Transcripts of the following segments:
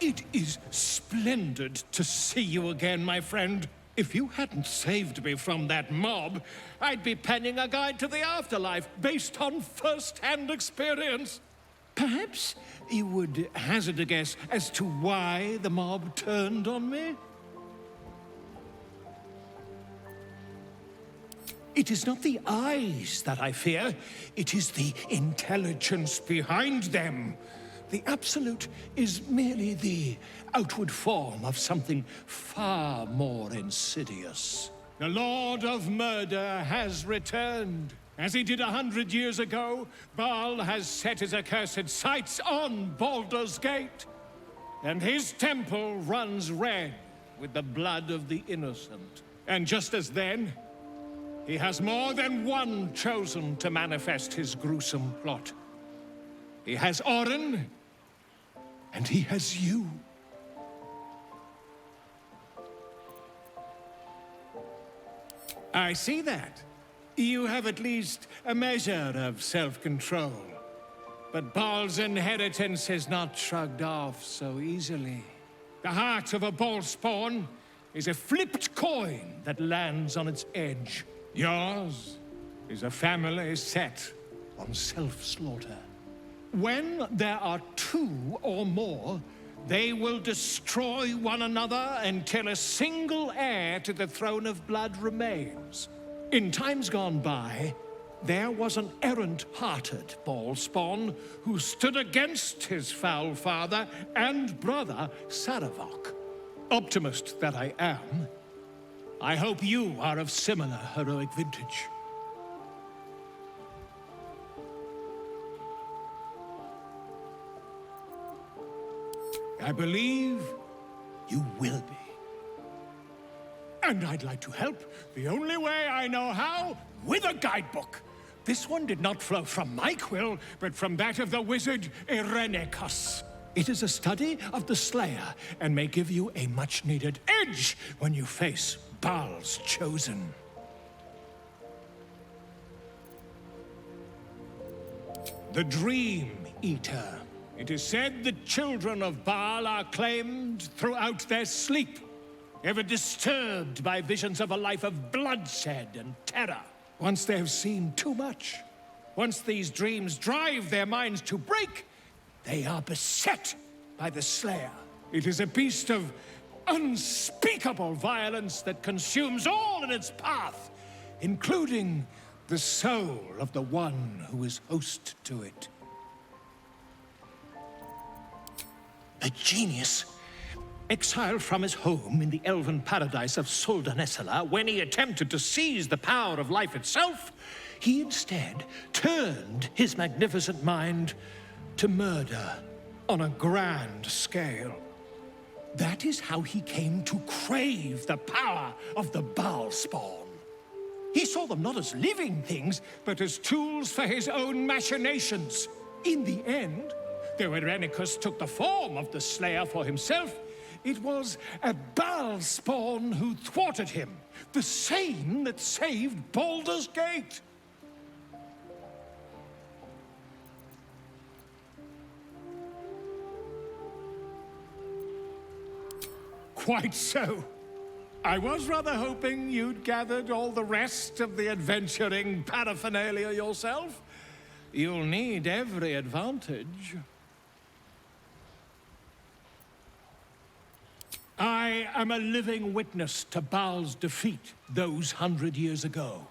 It is splendid to see you again, my friend. If you hadn't saved me from that mob, I'd be penning a guide to the afterlife based on first-hand experience. Perhaps you would hazard a guess as to why the mob turned on me? It is not the eyes that I fear, it is the intelligence behind them. The Absolute is merely the outward form of something far more insidious. The Lord of Murder has returned. As he did 100 years ago, Bhaal has set his accursed sights on Baldur's Gate. And his temple runs red with the blood of the innocent. And just as then, he has more than one chosen to manifest his gruesome plot. He has Orin, and he has you. I see that. You have at least a measure of self-control. But Bhaal's inheritance is not shrugged off so easily. The heart of a ball-spawn is a flipped coin that lands on its edge. Yours is a family set on self-slaughter. When there are two or more, they will destroy one another until a single heir to the throne of blood remains. In times gone by, there was an errant-hearted ball-spawn who stood against his foul father and brother, Saravok. Optimist that I am, I hope you are of similar heroic vintage. I believe you will be. And I'd like to help the only way I know how, with a guidebook. This one did not flow from my quill, but from that of the wizard Irenicus. It is a study of the Slayer, and may give you a much-needed edge when you face Bhaal's chosen. The Dream Eater. It is said the children of Bhaal are claimed throughout their sleep, ever disturbed by visions of a life of bloodshed and terror. Once they have seen too much, once these dreams drive their minds to break, they are beset by the Slayer. It is a beast of unspeakable violence that consumes all in its path, including the soul of the one who is host to it. A genius, exiled from his home in the elven paradise of Soldanessala, when he attempted to seize the power of life itself, he instead turned his magnificent mind to murder on a grand scale. That is how he came to crave the power of the Bhaal-spawn. He saw them not as living things, but as tools for his own machinations. In the end, though Irenicus took the form of the Slayer for himself, it was a Bhaal-spawn who thwarted him, the same that saved Baldur's Gate. Quite so. I was rather hoping you'd gathered all the rest of the adventuring paraphernalia yourself. You'll need every advantage. I am a living witness to Bhaal's defeat those 100 years ago.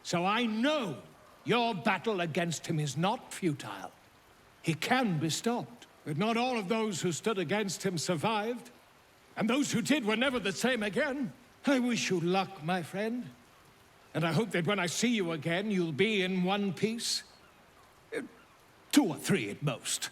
So I know your battle against him is not futile. He can be stopped, but not all of those who stood against him survived. And those who did were never the same again. I wish you luck, my friend. And I hope that when I see you again, you'll be in one piece. 2 or 3 at most.